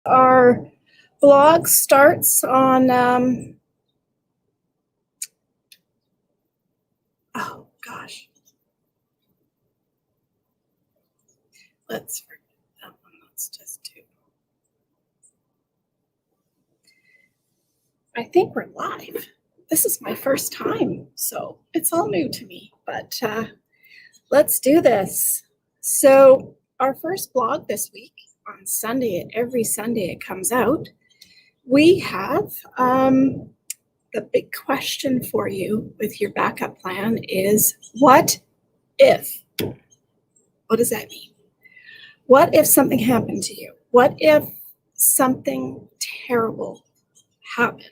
Our blog starts on, oh gosh. Let's forget that one. Let's just do. I think we're live. This is my first time, so it's all new to me, but let's do this. So our first blog this week on Sunday, every Sunday it comes out, we have the big question for you with your backup plan is, what if? What does that mean? What if something happened to you? What if something terrible happened?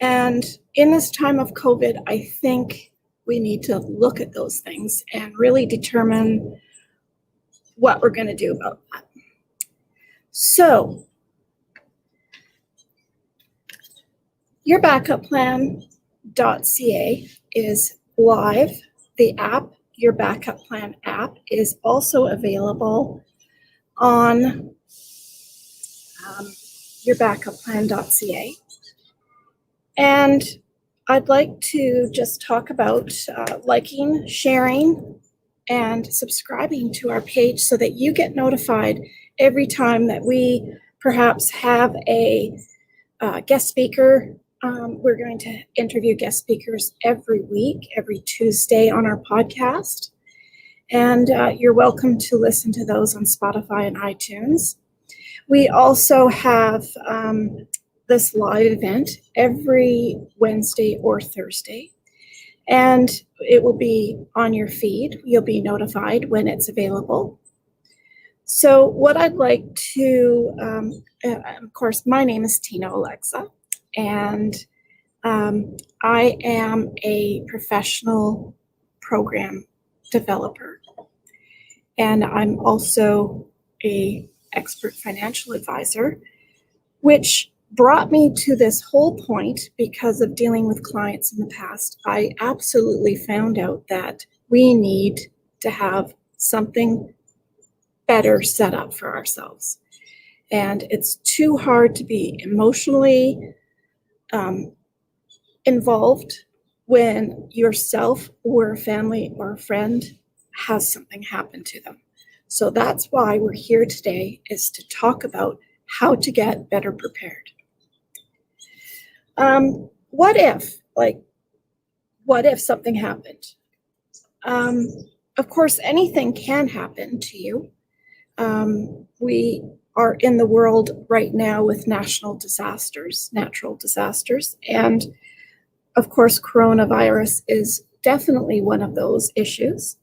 And in this time of COVID, I think we need to look at those things and really determine what we're going to do about that. So, yourbackupplan.ca is live. The app, Your Backup Plan app, is also available on yourbackupplan.ca. And I'd like to just talk about liking, sharing, and subscribing to our page so that you get notified every time that we perhaps have a guest speaker. We're going to interview guest speakers every week, every Tuesday on our podcast. And you're welcome to listen to those on Spotify and iTunes. We also have this live event every Wednesday or Thursday, and it will be on your feed. You'll be notified when it's available. So what I'd like to, of course, my name is Tina Alexa, and I am a professional program developer, and I'm also an expert financial advisor, which brought me to this whole point because of dealing with clients in the past. I absolutely found out that we need to have something better set up for ourselves. And it's too hard to be emotionally involved when yourself or a family or a friend has something happen to them. So that's why we're here today, is to talk about how to get better prepared. What if something happened? Of course, anything can happen to you. We are in the world right now with natural disasters, and of course, coronavirus is definitely one of those issues.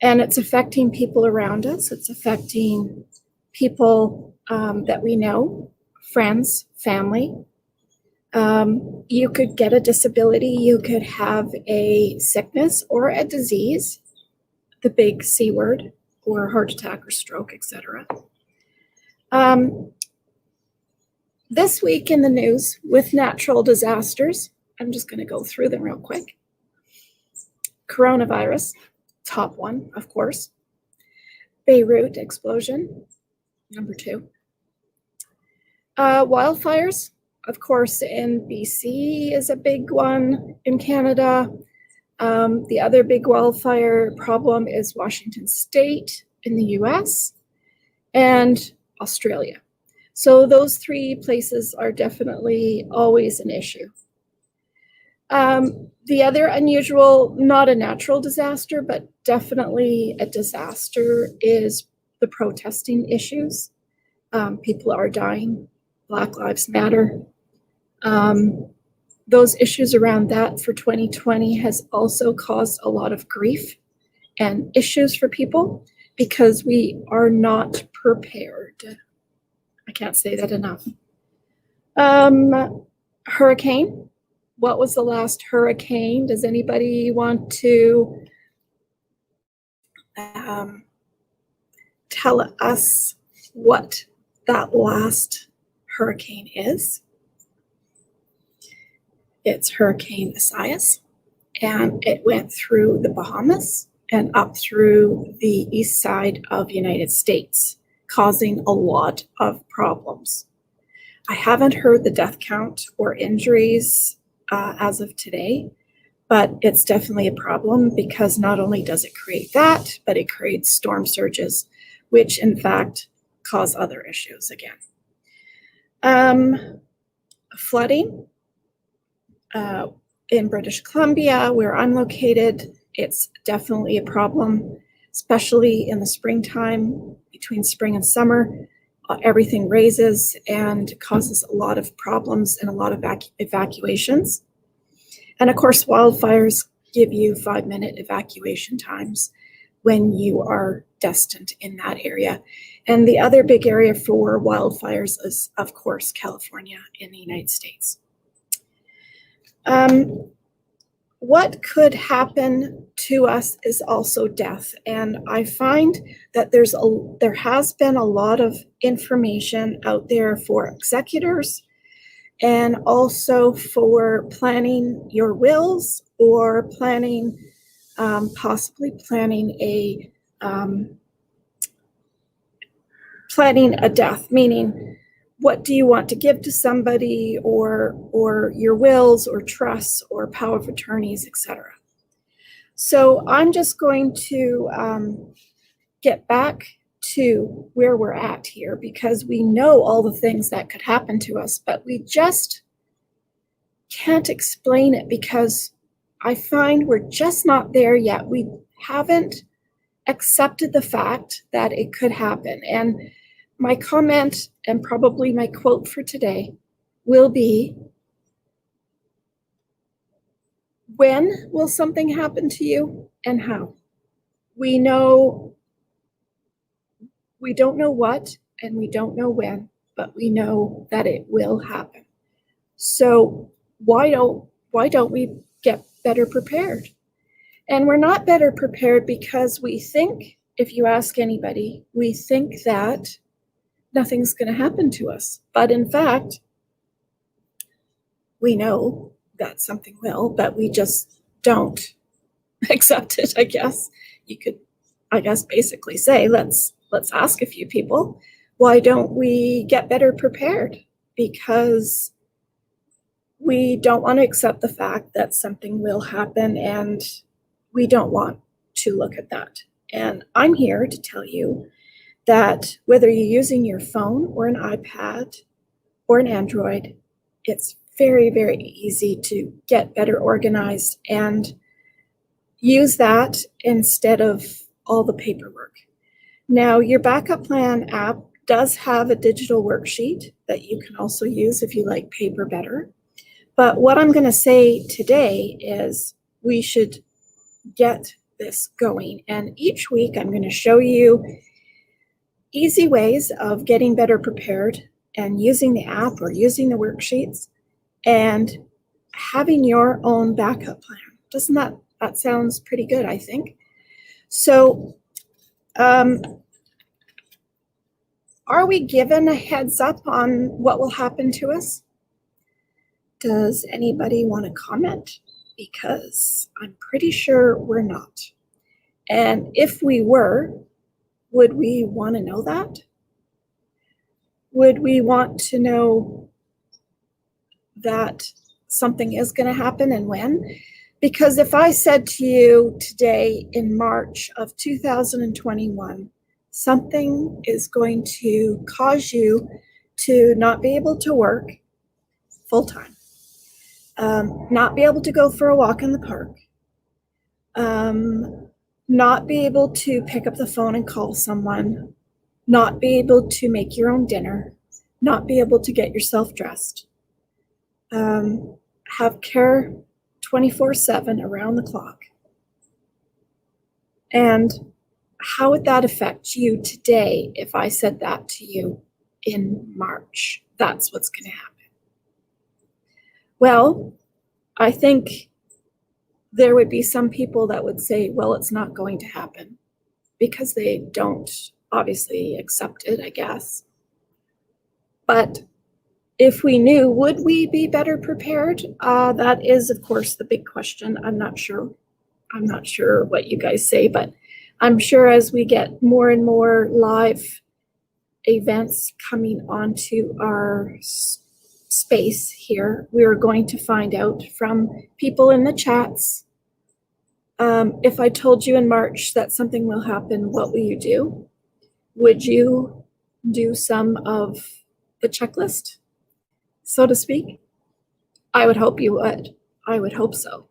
And it's affecting people around us. It's affecting people that we know, friends, family. You could get a disability, you could have a sickness or a disease, the big C word, or heart attack or stroke, etc. This week in the news with natural disasters, I'm just going to go through them real quick. Coronavirus, top one, of course. Beirut explosion, number 2. Wildfires, of course, in BC is a big one. In Canada, the other big wildfire problem is Washington State in the US and Australia. So those 3 places are definitely always an issue. The other unusual, not a natural disaster, but definitely a disaster, is the protesting issues. People are dying. Black Lives Matter. Those issues around that for 2020 has also caused a lot of grief and issues for people because we are not prepared. I can't say that enough. Hurricane. What was the last hurricane? Does anybody want to tell us what that last hurricane is? It's Hurricane Isaias, and it went through the Bahamas and up through the east side of the United States, causing a lot of problems. I haven't heard the death count or injuries as of today, but it's definitely a problem because not only does it create that, but it creates storm surges, which in fact cause other issues again. Flooding in British Columbia, where I'm located, it's definitely a problem, especially in the springtime, between spring and summer. Everything raises and causes a lot of problems and a lot of evacuations. And of course, wildfires give you 5-minute evacuation times when you are destined in that area. And the other big area for wildfires is, of course, California in the United States. What could happen to us is also death. And I find that there has been a lot of information out there for executors and also for planning your wills or possibly planning a death, meaning what do you want to give to somebody, or your wills or trusts or power of attorneys, etc. So I'm just going to get back to where we're at here, because we know all the things that could happen to us, but we just can't explain it because I find we're just not there yet. We haven't accepted the fact that it could happen. And my comment and probably my quote for today will be, when will something happen to you and how? We don't know what and we don't know when, but we know that it will happen. So why don't we get better prepared? And we're not better prepared because we think, if you ask anybody, we think that nothing's going to happen to us. But in fact, we know that something will, but we just don't accept it, I guess. You could, basically say, let's ask a few people, why don't we get better prepared? Because we don't want to accept the fact that something will happen, and we don't want to look at that. And I'm here to tell you that whether you're using your phone or an iPad or an Android, it's very, very easy to get better organized and use that instead of all the paperwork. Now, your backup plan app does have a digital worksheet that you can also use if you like paper better. But what I'm going to say today is we should get this going. And each week I'm going to show you easy ways of getting better prepared and using the app or using the worksheets and having your own backup plan. Doesn't that sounds pretty good, I think. So are we given a heads up on what will happen to us? Does anybody want to comment? Because I'm pretty sure we're not. And if we were, would we want to know that? Would we want to know that something is going to happen and when? Because if I said to you today in March of 2021, something is going to cause you to not be able to work full time, not be able to go for a walk in the park, not be able to pick up the phone and call someone, not be able to make your own dinner, not be able to get yourself dressed, have care 24/7 around the clock. And how would that affect you today if I said that to you in March? That's what's going to happen. Well, I think there would be some people that would say, well, it's not going to happen because they don't obviously accept it, I guess. But if we knew, would we be better prepared? That is, of course, the big question. I'm not sure what you guys say, but I'm sure as we get more and more live events coming onto our space here. We're going to find out from people in the chats. If I told you in March that something will happen, what will you do? Would you do some of the checklist, so to speak? I would hope you would. I would hope so.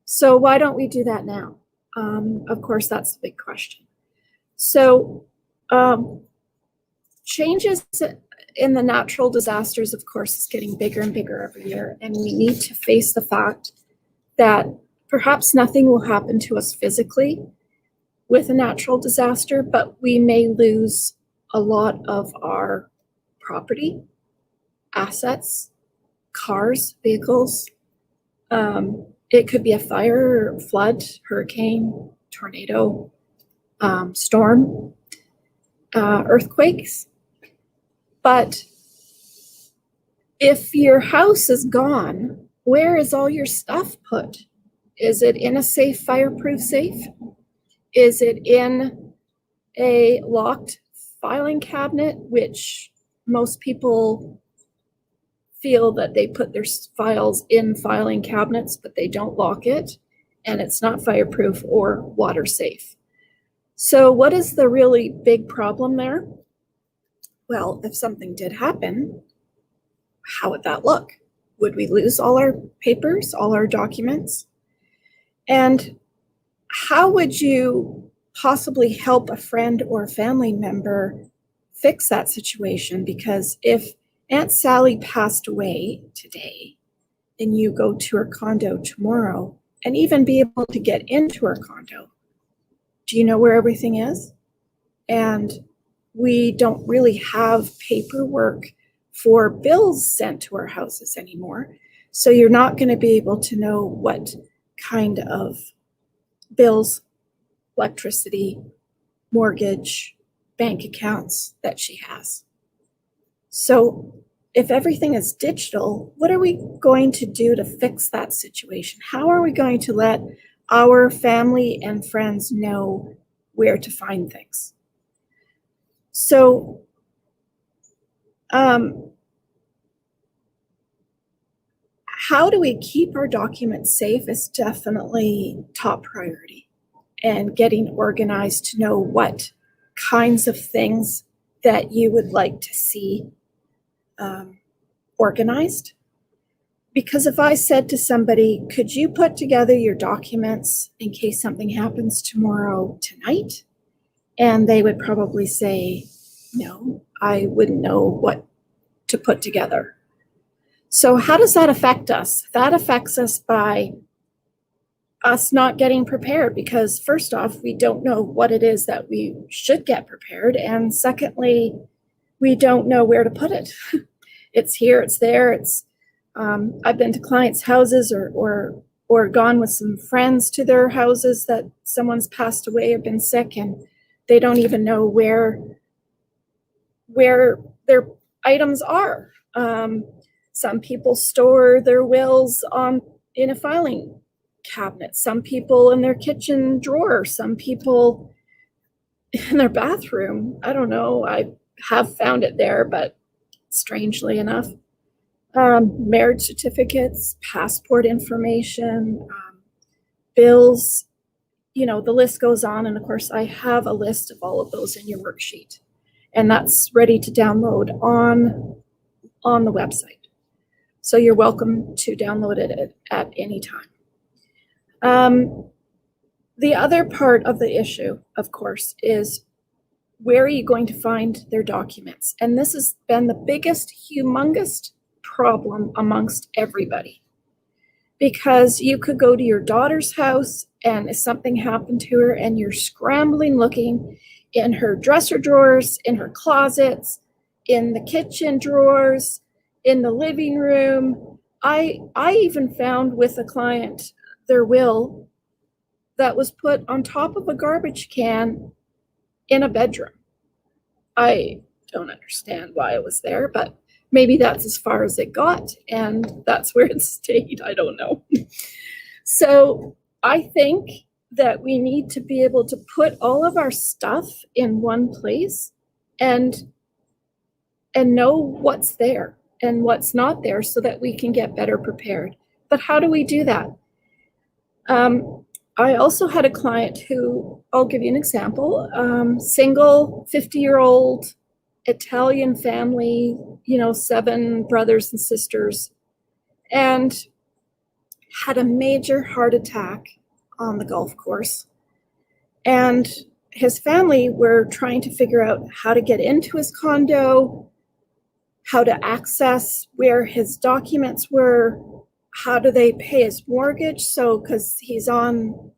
So why don't we do that now? Of course, that's the big question. So changes in the natural disasters, of course, is getting bigger and bigger every year, and we need to face the fact that perhaps nothing will happen to us physically with a natural disaster, but we may lose a lot of our property, assets, cars, vehicles. It could be a fire, flood, hurricane, tornado, storm, earthquakes. But if your house is gone, where is all your stuff put? Is it in a safe, fireproof safe? Is it in a locked filing cabinet, which most people feel that they put their files in filing cabinets, but they don't lock it, and it's not fireproof or water safe. So what is the really big problem there? Well, if something did happen, how would that look? Would we lose all our papers, all our documents? And how would you possibly help a friend or a family member fix that situation? Because if Aunt Sally passed away today and you go to her condo tomorrow and even be able to get into her condo, do you know where everything is? And we don't really have paperwork for bills sent to our houses anymore. So you're not going to be able to know what kind of bills, electricity, mortgage, bank accounts that she has. So if everything is digital, what are we going to do to fix that situation? How are we going to let our family and friends know where to find things? So how do we keep our documents safe is definitely top priority, and getting organized to know what kinds of things that you would like to see organized. Because if I said to somebody, could you put together your documents in case something happens tomorrow tonight? And they would probably say, no, I wouldn't know what to put together. So how does that affect us? That affects us by us not getting prepared, because first off, we don't know what it is that we should get prepared. And secondly, we don't know where to put it. It's here, it's there, it's I've been to clients' houses or gone with some friends to their houses that someone's passed away or been sick, and they don't even know where their items are. Some people store their wills in a filing cabinet, some people in their kitchen drawer, some people in their bathroom. I don't know, I have found it there, but strangely enough. Marriage certificates, passport information, bills, the list goes on. And of course, I have a list of all of those in your worksheet, and that's ready to download on the website. So you're welcome to download it at any time. The other part of the issue, of course, is where are you going to find their documents? And this has been the biggest, humongous problem amongst everybody. Because you could go to your daughter's house, and if something happened to her, and you're scrambling looking in her dresser drawers, in her closets, in the kitchen drawers, in the living room. I even found with a client their will that was put on top of a garbage can in a bedroom. I don't understand why it was there, but maybe that's as far as it got, and that's where it stayed. I don't know. So I think that we need to be able to put all of our stuff in one place and and know what's there and what's not there so that we can get better prepared. But how do we do that? I also had a client who, I'll give you an example, single 50-year-old Italian family, 7 brothers and sisters, and had a major heart attack on the golf course. And his family were trying to figure out how to get into his condo, how to access where his documents were, how do they pay his mortgage? So, because he's on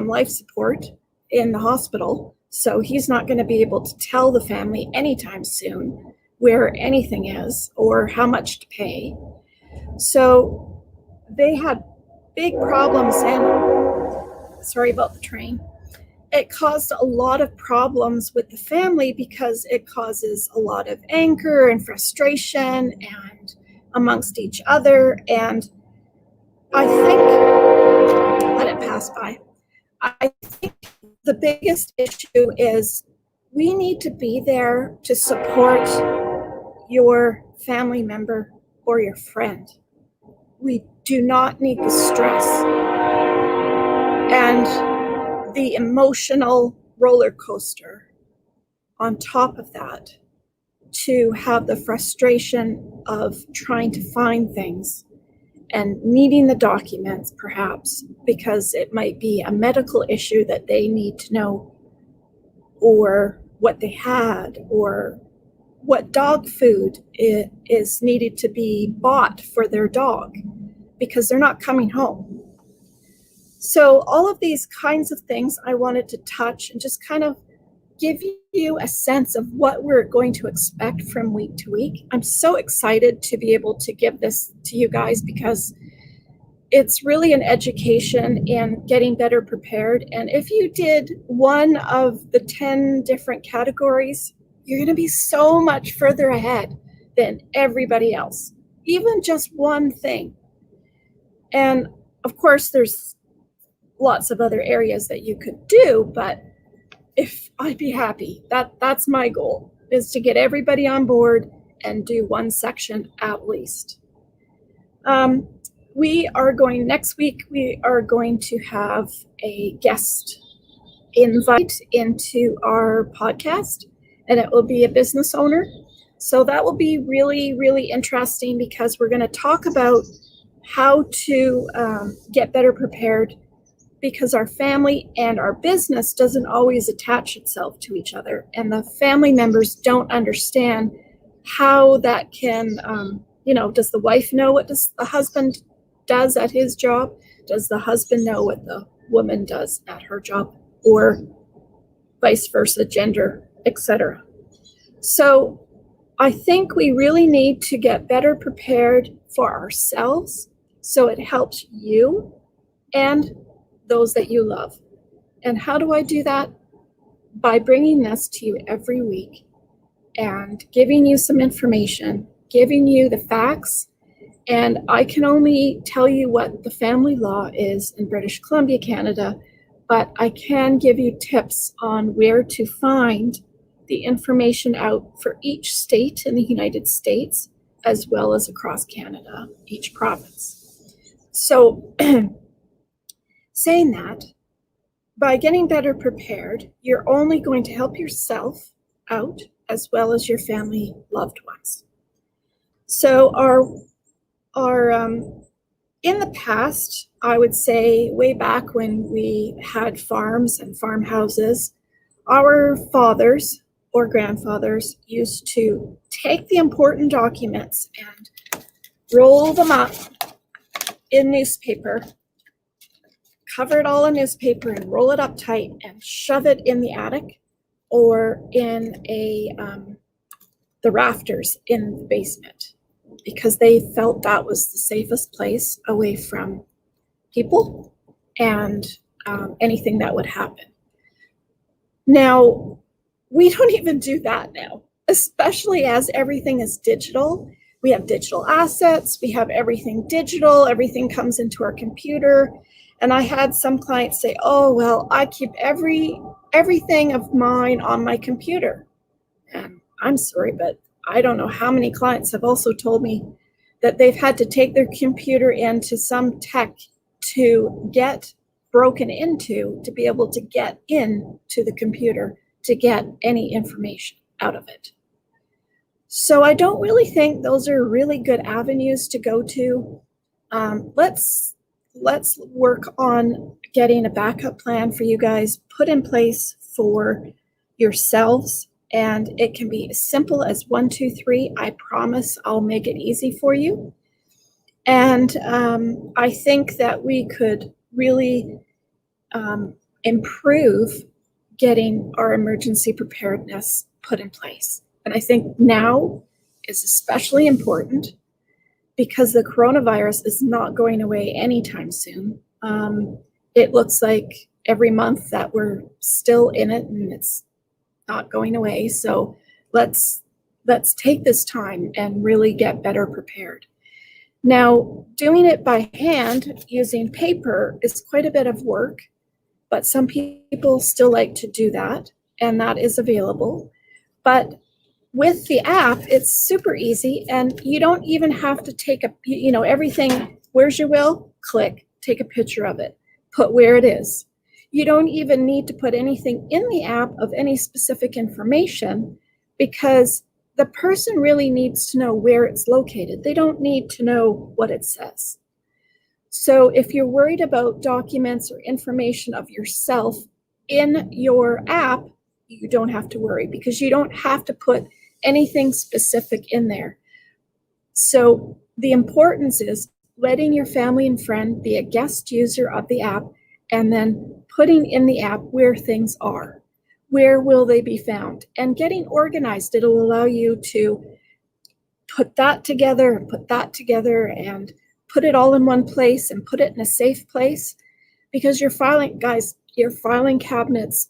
life support in the hospital, so he's not going to be able to tell the family anytime soon where anything is or how much to pay. So they had big problems, and sorry about the train. It caused a lot of problems with the family because it causes a lot of anger and frustration and amongst each other. And I think, let it pass by. I think the biggest issue is we need to be there to support your family member or your friend. We do not need the stress and the emotional roller coaster on top of that, to have the frustration of trying to find things and needing the documents, perhaps because it might be a medical issue that they need to know, or what they had, or what dog food is needed to be bought for their dog because they're not coming home. So all of these kinds of things I wanted to touch and just kind of give you a sense of what we're going to expect from week to week. I'm so excited to be able to give this to you guys because it's really an education in getting better prepared. And if you did one of the 10 different categories, you're going to be so much further ahead than everybody else, even just one thing. And of course, there's lots of other areas that you could do, but if I'd be happy, that's my goal, is to get everybody on board and do one section at least. Next week, we are going to have a guest invite into our podcast, and it will be a business owner. So that will be really, really interesting because we're going to talk about how to get better prepared, because our family and our business doesn't always attach itself to each other, and the family members don't understand how that can, does the wife know what the husband does at his job? Does the husband know what the woman does at her job, or vice versa, gender, etc.? So I think we really need to get better prepared for ourselves so it helps you and those that you love. And how do I do that? By bringing this to you every week and giving you some information, giving you the facts. And I can only tell you what the family law is in British Columbia, Canada, but I can give you tips on where to find the information out for each state in the United States, as well as across Canada, each province. So saying that, by getting better prepared, you're only going to help yourself out as well as your family loved ones. So in the past, I would say way back when we had farms and farmhouses, our fathers or grandfathers used to take the important documents and roll them up in newspaper, cover it all in newspaper and roll it up tight and shove it in the attic or in the rafters in the basement, because they felt that was the safest place away from people and anything that would happen. Now, we don't even do that now, especially as everything is digital. We have digital assets, we have everything digital, everything comes into our computer. And I had some clients say, oh, well, I keep everything of mine on my computer. And I'm sorry, but I don't know how many clients have also told me that they've had to take their computer into some tech to get broken into to be able to get into the computer to get any information out of it. So I don't really think those are really good avenues to go to. Let's work on getting a backup plan for you guys put in place for yourselves. And it can be as simple as 1, 2, 3. I promise I'll make it easy for you. And I think that we could really improve getting our emergency preparedness put in place. And I think now is especially important because the coronavirus is not going away anytime soon. It looks like every month that we're still in it and it's not going away. So let's take this time and really get better prepared. Now, doing it by hand using paper is quite a bit of work, but some people still like to do that, and that is available. But with the app, it's super easy, and you don't even have to take everything, where's your will? Click, take a picture of it, put where it is. You don't even need to put anything in the app of any specific information because the person really needs to know where it's located. They don't need to know what it says. So if you're worried about documents or information of yourself in your app, you don't have to worry because you don't have to put anything specific in there. So the importance is letting your family and friend be a guest user of the app and then putting in the app where things are. Where will they be found? And getting organized, it'll allow you to put that together and put that together and put it all in one place and put it in a safe place because your filing cabinets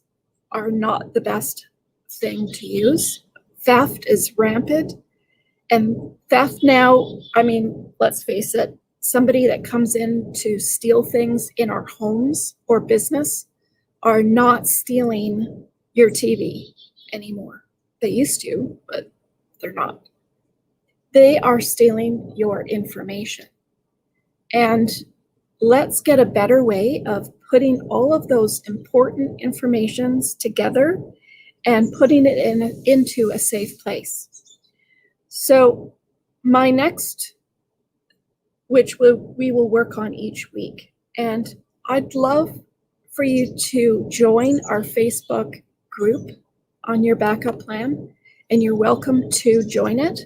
are not the best thing to use. Theft is rampant. And theft now, I mean, let's face it, somebody that comes in to steal things in our homes or business are not stealing your TV anymore. They used to, but they're not. They are stealing your information. And let's get a better way of putting all of those important informations together and putting it into a safe place. So my next, which we will work on each week, and I'd love for you to join our Facebook group on your backup plan, and you're welcome to join it.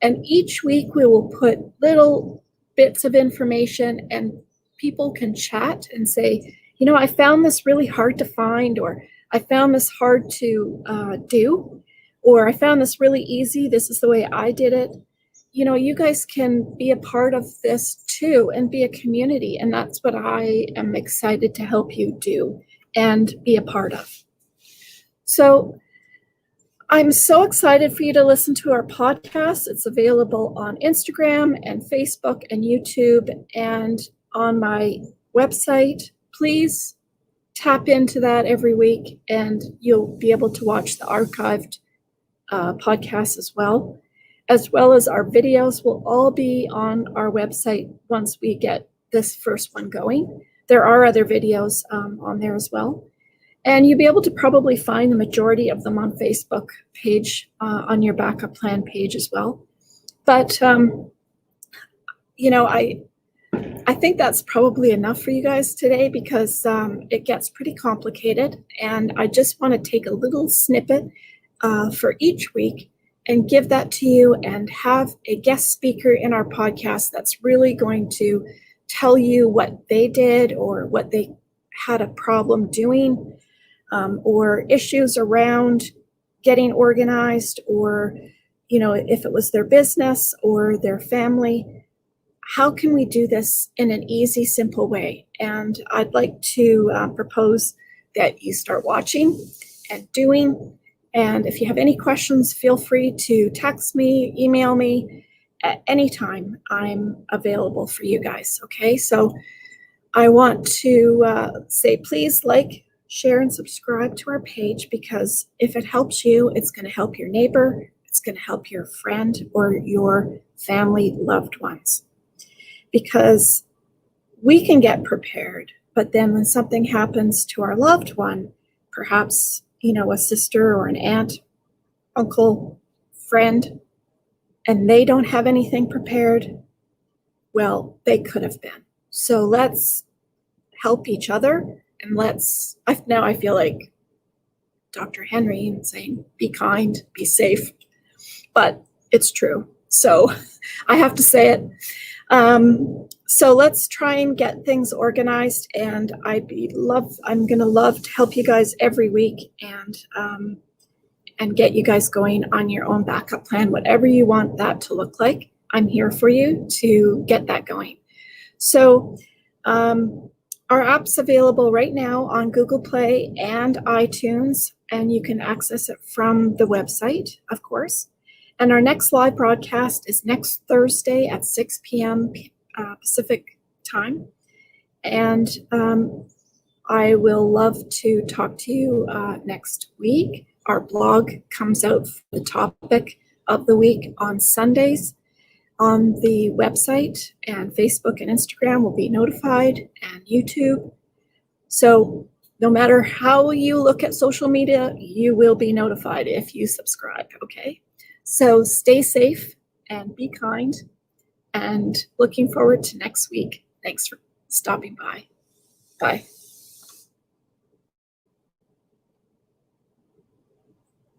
And each week we will put little bits of information and people can chat and say, I found this really hard to find, or I found this hard to do, or I found this really easy. This is the way I did it. You guys can be a part of this too and be a community. And that's what I am excited to help you do and be a part of. So I'm so excited for you to listen to our podcast. It's available on Instagram and Facebook and YouTube and on my website. Please tap into that every week and you'll be able to watch the archived podcast as well as our videos will all be on our website once we get this first one going. There are other videos on there as well. And you'll be able to probably find the majority of them on Facebook page, on your backup plan page as well. But, I think that's probably enough for you guys today because it gets pretty complicated. And I just want to take a little snippet for each week and give that to you and have a guest speaker in our podcast that's really going to tell you what they did or what they had a problem doing. Or issues around getting organized, or, if it was their business or their family, how can we do this in an easy, simple way? And I'd like to propose that you start watching and doing. And if you have any questions, feel free to text me, email me at any time. I'm available for you guys. Okay, so I want to say, please share and subscribe to our page because if it helps you, it's going to help your neighbor, It's going to help your friend or your family loved ones. Because we can get prepared, but then when something happens to our loved one, perhaps, a sister or an aunt, uncle, friend, and they don't have anything prepared, well, they could have been. So let's help each other, and now I feel like Dr. Henry and saying, be kind, be safe, but it's true. So I have to say it. So let's try and get things organized, and I'm gonna love to help you guys every week and get you guys going on your own backup plan, whatever you want that to look like. I'm here for you to get that going. So our app's available right now on Google Play and iTunes, and you can access it from the website, of course. And our next live broadcast is next Thursday at 6 p.m. Pacific time. And I will love to talk to you next week. Our blog comes out for the topic of the week on Sundays on the website, and Facebook and Instagram will be notified, and YouTube. So no matter how you look at social media, you will be notified if you subscribe, okay? So stay safe and be kind, and looking forward to next week. Thanks for stopping by. Bye.